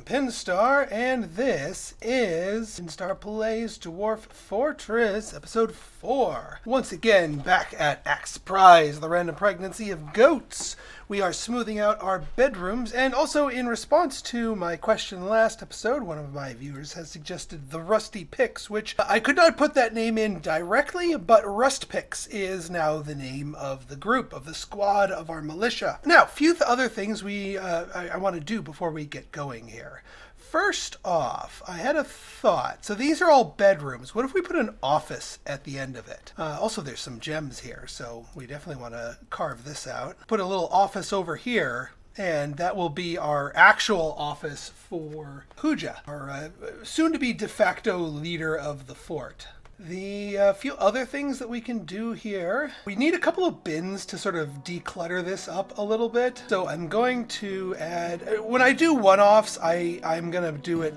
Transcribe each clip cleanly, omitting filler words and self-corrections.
am Pinstar, and this is Pinstar Plays Dwarf Fortress, Episode 4. Once again, back at Axe Prize, the random pregnancy of goats. We are smoothing out our bedrooms, and also in response to my question last episode, one of my viewers has suggested the Rusty Picks, which I could not put that name in directly, but Rust Picks is now the name of the group, of the squad of our militia. Now, a few other things I want to do before we get going here. First off, I had a thought. So these are all bedrooms. What if we put an office at the end of it? Also, there's some gems here, so we definitely want to carve this out. Put a little office over here, and that will be our actual office for Huja, our soon-to-be de facto leader of the fort. The few other things that we can do here, we need a couple of bins to sort of declutter this up a little bit. So I'm going to add, when I do one-offs, I'm going to do it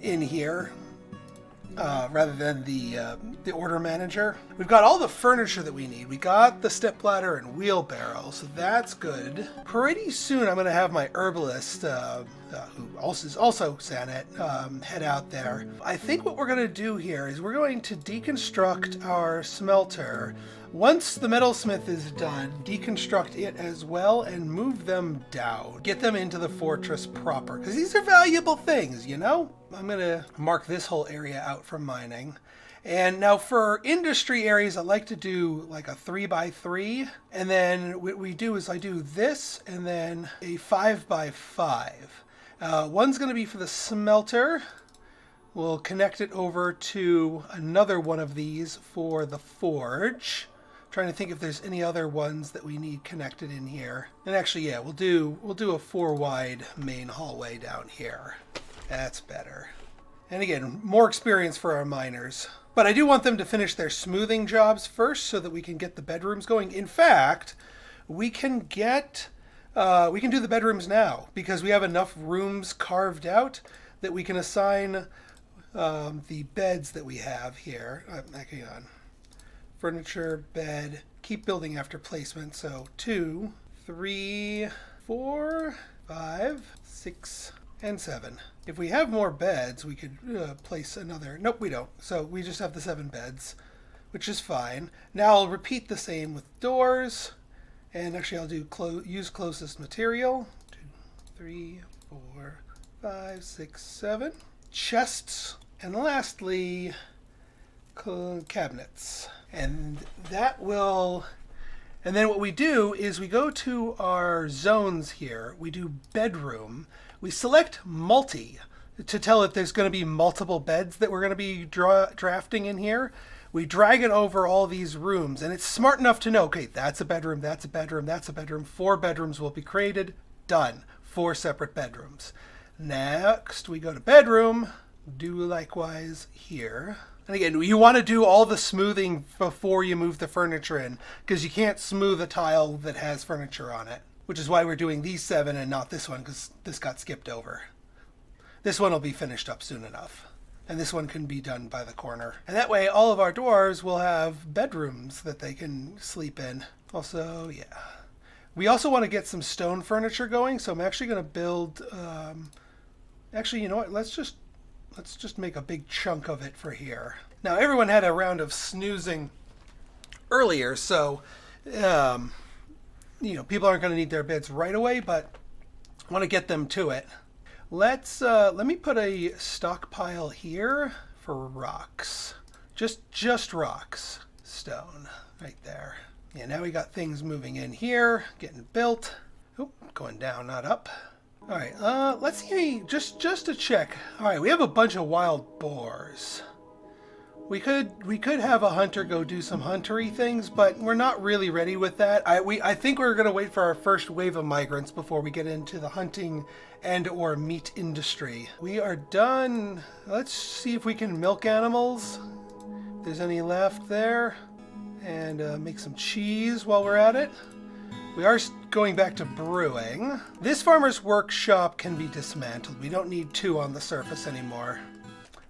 in here rather than the order manager. We've got all the furniture that we need. We got the stepladder and wheelbarrow, so that's good. Pretty soon I'm going to have my herbalist, who is also Sanet, head out there. I think what we're going to do here is we're going to deconstruct our smelter. Once the metalsmith is done, deconstruct it as well and move them down. Get them into the fortress proper, because these are valuable things, you know? I'm going to mark this whole area out for mining. And now for industry areas, I like to do like a 3x3. And then what we do is I do this and then a 5x5. One's going to be for the smelter. We'll connect it over to another one of these for the forge. Trying to think if there's any other ones that we need connected in here. And actually, yeah, we'll do a 4-wide main hallway down here. That's better. And again, more experience for our miners. But I do want them to finish their smoothing jobs first so that we can get the bedrooms going. In fact, we can do the bedrooms now because we have enough rooms carved out that we can assign the beds that we have here. Hang on. Furniture, bed, keep building after placement. So 2, 3, 4, 5, 6, and 7. If we have more beds, we could place another. Nope, we don't. So we just have the 7 beds, which is fine. Now I'll repeat the same with doors. And actually I'll do use closest material. 2, 3, 4, 5, 6, 7. Chests. And lastly, cabinets. And that will... And then what we do is we go to our zones here. We do bedroom. We select multi to tell it there's going to be multiple beds that we're going to be drafting in here. We drag it over all these rooms, and it's smart enough to know, okay, that's a bedroom, that's a bedroom, that's a bedroom. 4 bedrooms will be created. Done. 4 separate bedrooms. Next, we go to bedroom. Do likewise here. And again, you want to do all the smoothing before you move the furniture in, because you can't smooth a tile that has furniture on it, which is why we're doing these 7 and not this one, because this got skipped over. This one will be finished up soon enough. And this one can be done by the corner. And that way, all of our dwarves will have bedrooms that they can sleep in. Also, yeah. We also want to get some stone furniture going, so I'm actually going to build... Actually, you know what? Let's just make a big chunk of it for here. Now, everyone had a round of snoozing earlier, so, you know, people aren't going to need their beds right away, but I want to get them to it. Let me put a stockpile here for rocks. Just rocks. Stone, right there. Yeah, now we got things moving in here, getting built. Oop, going down, not up. All right, let's see, just to check. All right, we have a bunch of wild boars. We could have a hunter go do some huntery things, but we're not really ready with that. I think we're gonna wait for our first wave of migrants before we get into the hunting and or meat industry. We are done. Let's see if we can milk animals. If there's any left there, and make some cheese while we're at it. We are going back to brewing. This farmer's workshop can be dismantled. We don't need 2 on the surface anymore.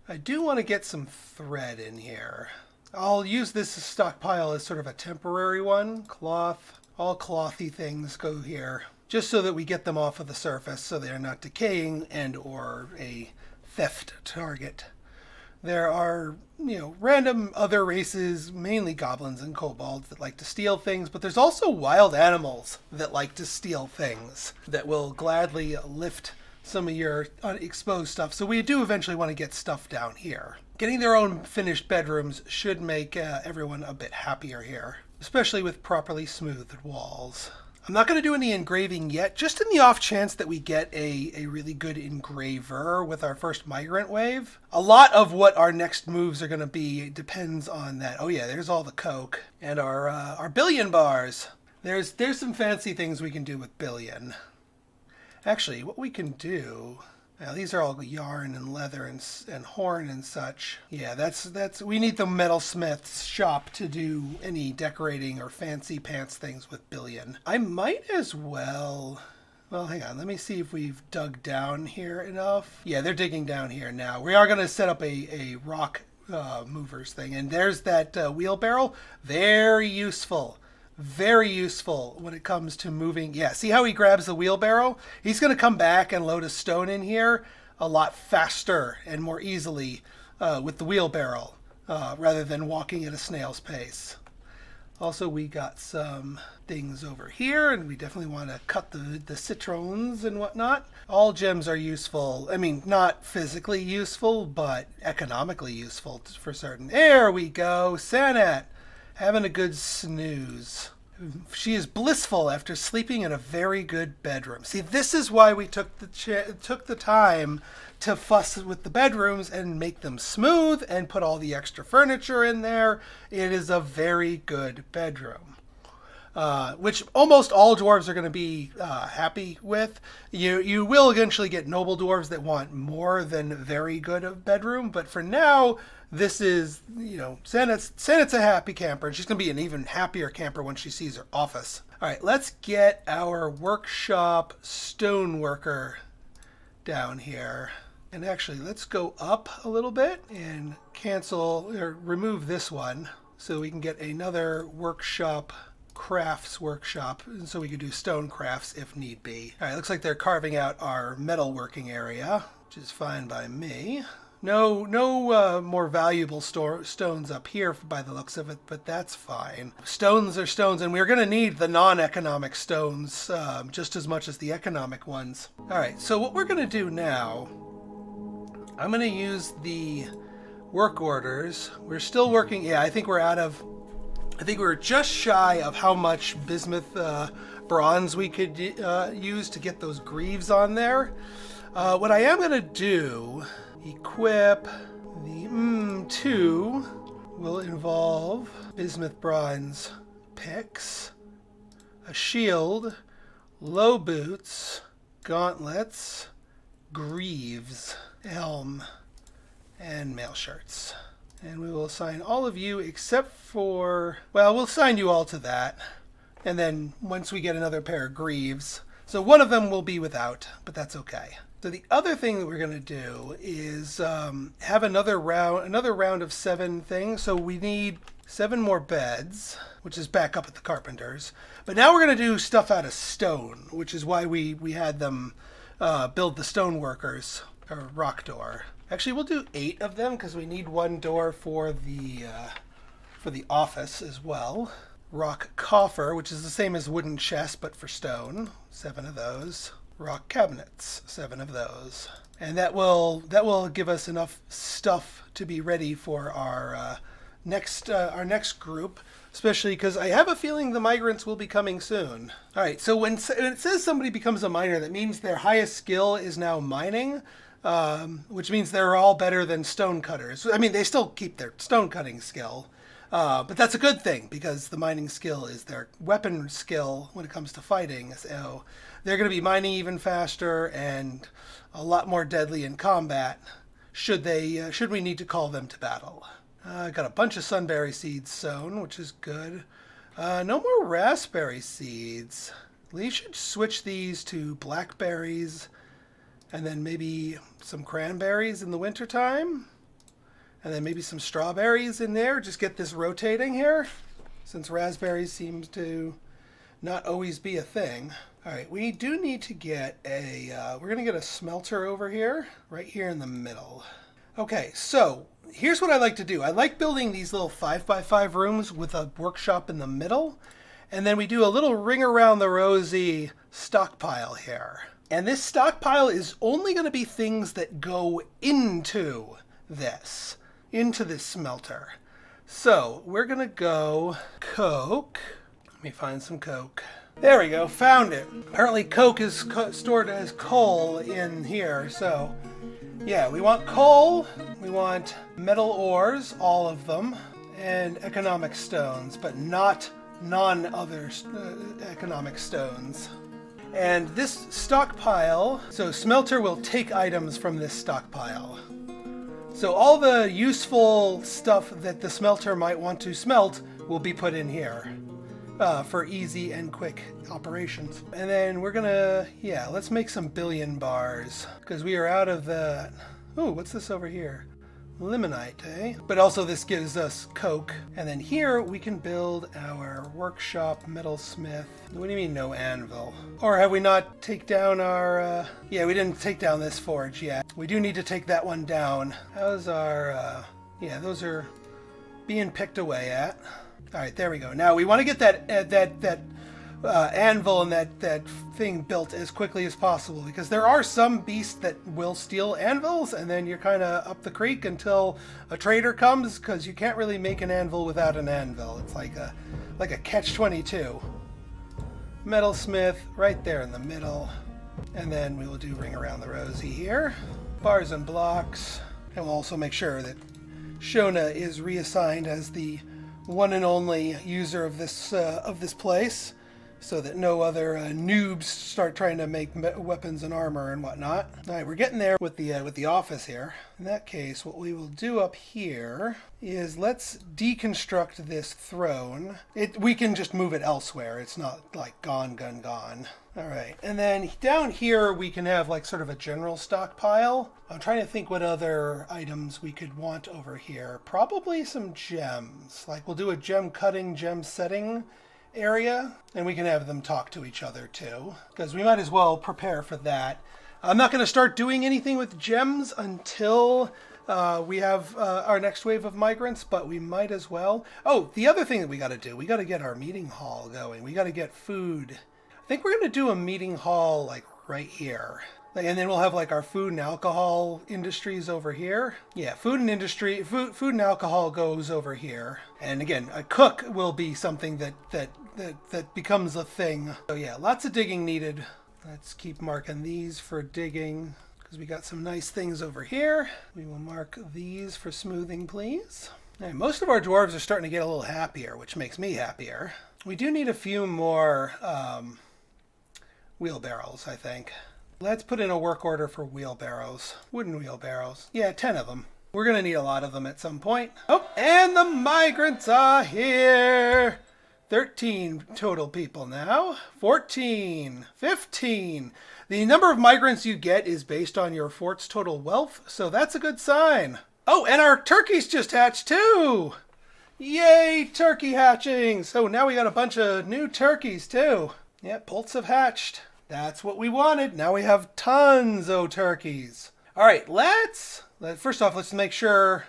I do want to get some thread in here. I'll use this stockpile as sort of a temporary one. Cloth. All clothy things go here. just so that we get them off of the surface so they're not decaying and or a theft target. There are, random other races, mainly goblins and kobolds, that like to steal things, but there's also wild animals that like to steal things that will gladly lift some of your unexposed stuff. So we do eventually want to get stuff down here. Getting their own finished bedrooms should make everyone a bit happier here, especially with properly smoothed walls. I'm not going to do any engraving yet, just in the off chance that we get a really good engraver with our first migrant wave. A lot of what our next moves are going to be depends on that. Oh yeah, there's all the coke and our billion bars. There's some fancy things we can do with billion. Actually, what we can do... Now, these are all yarn and leather and horn and such. Yeah, that's we need the metalsmith's shop to do any decorating or fancy pants things with billion. I might as well... Well, hang on. Let me see if we've dug down here enough. Yeah, they're digging down here now. We are going to set up a rock movers thing. And there's that wheelbarrow. Very useful. Very useful when it comes to moving. Yeah, see how he grabs the wheelbarrow? He's going to come back and load a stone in here a lot faster and more easily with the wheelbarrow rather than walking at a snail's pace. Also, we got some things over here, and we definitely want to cut the citrons and whatnot. All gems are useful. I mean, not physically useful, but economically useful for certain. There we go, Sanat. Having a good snooze. She is blissful after sleeping in a very good bedroom. See, this is why we took the time to fuss with the bedrooms and make them smooth and put all the extra furniture in there. It is a very good bedroom. Which almost all dwarves are going to be happy with. You will eventually get noble dwarves that want more than very good of bedroom, but for now, this is, Sanet's a happy camper, and she's going to be an even happier camper when she sees her office. All right, let's get our workshop stoneworker down here. And actually, let's go up a little bit and cancel or remove this one so we can get another workshop crafts workshop, so we could do stone crafts if need be. All right, looks like they're carving out our metalworking area, which is fine by me. No more valuable stones up here by the looks of it, but that's fine. Stones are stones, and we're going to need the non-economic stones just as much as the economic ones. All right, so what we're going to do now, I'm going to use the work orders. We're still working. Yeah, I think we're just shy of how much bismuth bronze we could use to get those greaves on there. What I am going to do, equip the 2 will involve bismuth bronze picks, a shield, low boots, gauntlets, greaves, helm, and mail shirts. And we will assign all of you except for... Well, we'll assign you all to that. And then once we get another pair of greaves... So one of them will be without, but that's okay. So the other thing that we're going to do is have another round of 7 things. So we need 7 more beds, which is back up at the carpenters. But now we're going to do stuff out of stone, which is why we had them build the stone workers, or rock door. Actually, we'll do 8 of them because we need 1 door for the office as well. Rock coffer, which is the same as wooden chest but for stone, 7 of those. Rock cabinets, 7 of those. And that will give us enough stuff to be ready for our next group, especially because I have a feeling the migrants will be coming soon. All right, so when it says somebody becomes a miner, that means their highest skill is now mining. Which means they're all better than stone cutters. I mean, they still keep their stone cutting skill, but that's a good thing because the mining skill is their weapon skill when it comes to fighting. So they're going to be mining even faster and a lot more deadly in combat should we need to call them to battle. I got a bunch of sunberry seeds sown, which is good. No more raspberry seeds. We should switch these to blackberries. And then maybe some cranberries in the wintertime. And then maybe some strawberries in there. Just get this rotating here. Since raspberries seems to not always be a thing. All right, we do need to get we're going to get a smelter over here, right here in the middle. Okay, so here's what I like to do. I like building these little 5x5 rooms with a workshop in the middle. And then we do a little ring around the rosy stockpile here. And this stockpile is only going to be things that go into this smelter. So we're going to go coke. Let me find some coke. There we go, found it. Apparently coke is stored as coal in here. So yeah, we want coal, we want metal ores, all of them, and economic stones, but not non-other economic stones. And this stockpile, so Smelter will take items from this stockpile. So all the useful stuff that the Smelter might want to smelt will be put in here for easy and quick operations. And then we're gonna, let's make some billion bars because we are out of that. Oh, what's this over here? Limonite, eh? But also this gives us coke. And then here we can build our workshop metalsmith. What do you mean no anvil? Or have we not take down our, we didn't take down this forge yet. We do need to take that one down. How's our, those are being picked away at. All right, there we go. Now we want to get that anvil and that thing built as quickly as possible because there are some beasts that will steal anvils and then you're kind of up the creek until a trader comes because you can't really make an anvil without an anvil. It's like a catch-22. Metalsmith right there in the middle, and then we will do ring around the rosy here, bars and blocks, and we'll also make sure that Shona is reassigned as the one and only user of this place, so that no other noobs start trying to make weapons and armor and whatnot. All right, we're getting there with the office here. In that case, what we will do up here is let's deconstruct this throne. We can just move it elsewhere. It's not like gone. All right, and then down here we can have like sort of a general stockpile. I'm trying to think what other items we could want over here. Probably some gems. Like we'll do a gem cutting, gem setting area, and we can have them talk to each other too, because we might as well prepare for that. I'm not going to start doing anything with gems until we have our next wave of migrants, but we might as well. Oh, the other thing that we got to do, we got to get our meeting hall going. We got to get food. I think we're going to do a meeting hall like right here. And then we'll have like our food and alcohol industries over here. Yeah, food and alcohol goes over here. And again, a cook will be something that becomes a thing. So yeah, lots of digging needed. Let's keep marking these for digging because we got some nice things over here. We will mark these for smoothing, please. Right, most of our dwarves are starting to get a little happier, which makes me happier. We do need a few more wheelbarrows, I think. Let's put in a work order for wheelbarrows. Wooden wheelbarrows. Yeah, 10 of them. We're going to need a lot of them at some point. Oh, and the migrants are here. 13 total people now. 14. 15. The number of migrants you get is based on your fort's total wealth, so that's a good sign. Oh, and our turkeys just hatched too. Yay, turkey hatching. So now we got a bunch of new turkeys too. Yeah, poults have hatched. That's what we wanted. Now we have tons of turkeys. All right, first off, let's make sure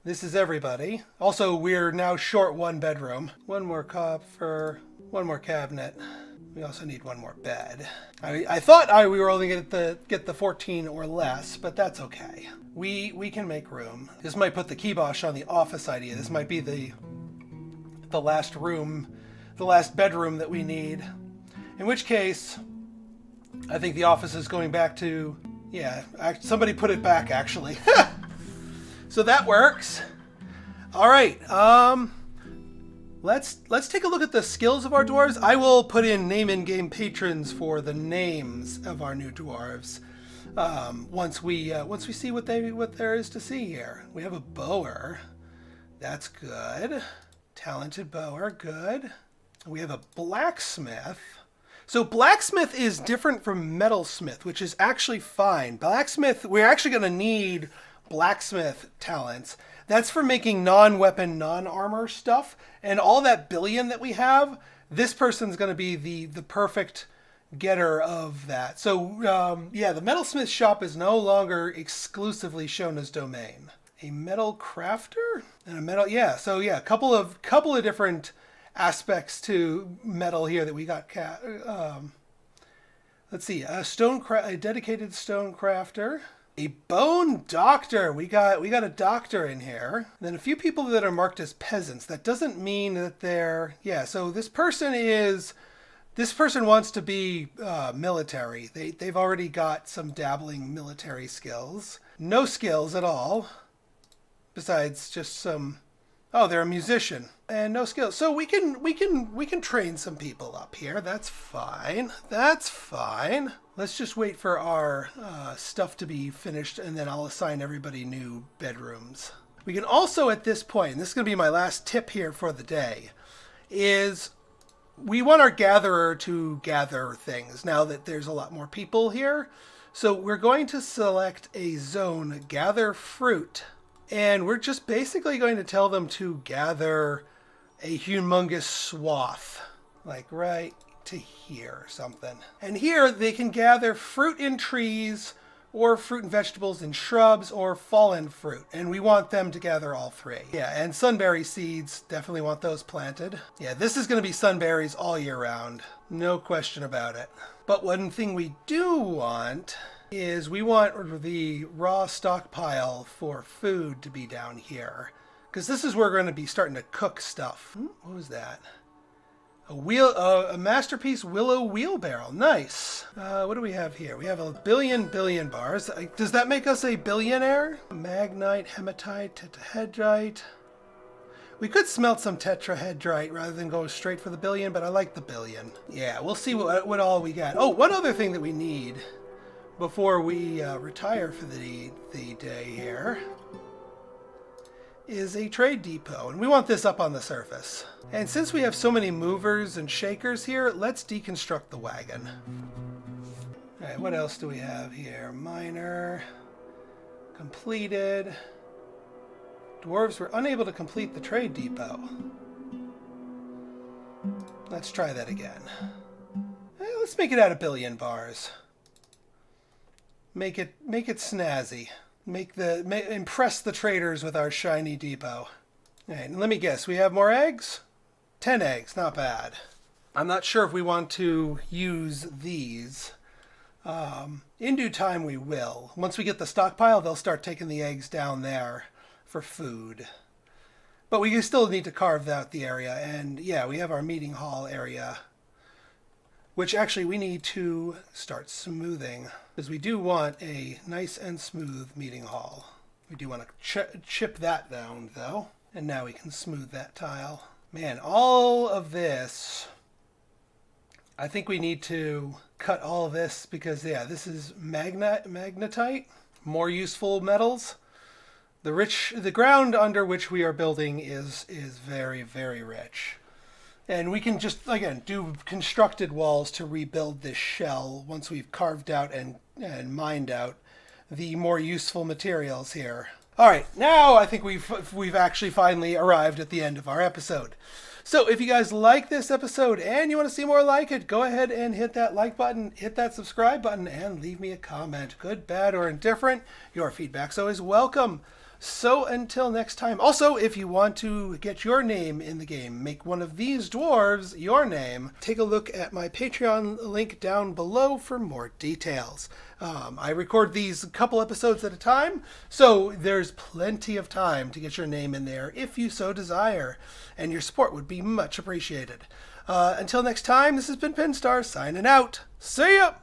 this is everybody. Also, we're now short one bedroom. One more coffer, one more cabinet. We also need one more bed. I thought we were only going to get the 14 or less, but that's okay. We can make room. This might put the kibosh on the office idea. This might be the last room, the last bedroom that we need. In which case, I think the office is going back to, somebody put it back actually. So that works. All right, let's take a look at the skills of our dwarves. I will put in name in-game patrons for the names of our new dwarves. Once we see what there is to see here. We have a bower. That's good. Talented bower, good. We have a blacksmith. So blacksmith is different from metalsmith, which is actually fine. Blacksmith, we're actually going to need blacksmith talents. That's for making non-weapon, non-armor stuff. And all that billion that we have, this person's going to be the perfect getter of that. So yeah, the metalsmith shop is no longer exclusively Shona's domain. A metal crafter and a metal, yeah. So yeah, couple of different aspects to metal here that we got. Let's see, a dedicated stone crafter, a bone doctor. We got a doctor in here. Then a few people that are marked as peasants. That doesn't mean that they're, yeah. So this person wants to be military. They've already got some dabbling military skills. No skills at all. Besides just some, oh, they're a musician and no skills. So we can train some people up here. That's fine. That's fine. Let's just wait for our stuff to be finished, and then I'll assign everybody new bedrooms. We can also, at this point, and this is going to be my last tip here for the day, is we want our gatherer to gather things now that there's a lot more people here. So we're going to select a zone, gather fruit. And we're just basically going to tell them to gather a humongous swath, like right to here or something. And here they can gather fruit in trees, or fruit and vegetables in shrubs, or fallen fruit. And we want them to gather all three. Yeah, and sunberry seeds, definitely want those planted. Yeah, this is going to be sunberries all year round. No question about it. But one thing we do want is we want the raw stockpile for food to be down here, because this is where we're going to be starting to cook stuff. What was that? A masterpiece willow wheelbarrow. Nice. What do we have here? We have a billion bars. Does that make us a billionaire? Magnite, hematite, tetrahedrite. We could smelt some tetrahedrite rather than go straight for the billion, but I like the billion. Yeah, we'll see what all we got. Oh, one other thing that we need before we retire for the day here is a trade depot, and we want this up on the surface. And since we have so many movers and shakers here, let's deconstruct the wagon. All right, what else do we have here? Miner, completed. Dwarves were unable to complete the trade depot. Let's try that again. Let's make it out of billion bars. Make it snazzy. Impress the traders with our shiny depot. All right, and let me guess, we have more eggs? 10 eggs, not bad. I'm not sure if we want to use these. In due time we will. Once we get the stockpile, they'll start taking the eggs down there for food. But we still need to carve out the area, and yeah, we have our meeting hall area, which actually we need to start smoothing, because we do want a nice and smooth meeting hall. We do want to chip that down, though. And now we can smooth that tile. Man, all of this, I think we need to cut all of this, because, yeah, this is magnetite, more useful metals. The ground under which we are building is very, very rich. And we can just, again, do constructed walls to rebuild this shell once we've carved out and mined out the more useful materials here. All right, now I think we've actually finally arrived at the end of our episode. So if you guys like this episode and you want to see more like it, go ahead and hit that like button, hit that subscribe button, and leave me a comment. Good, bad, or indifferent, your feedback's always welcome. So until next time. Also, if you want to get your name in the game, make one of these dwarves your name, take a look at my Patreon link down below for more details. I record these a couple episodes at a time, so there's plenty of time to get your name in there if you so desire, and your support would be much appreciated. Until next time, this has been Pinstar signing out. See ya!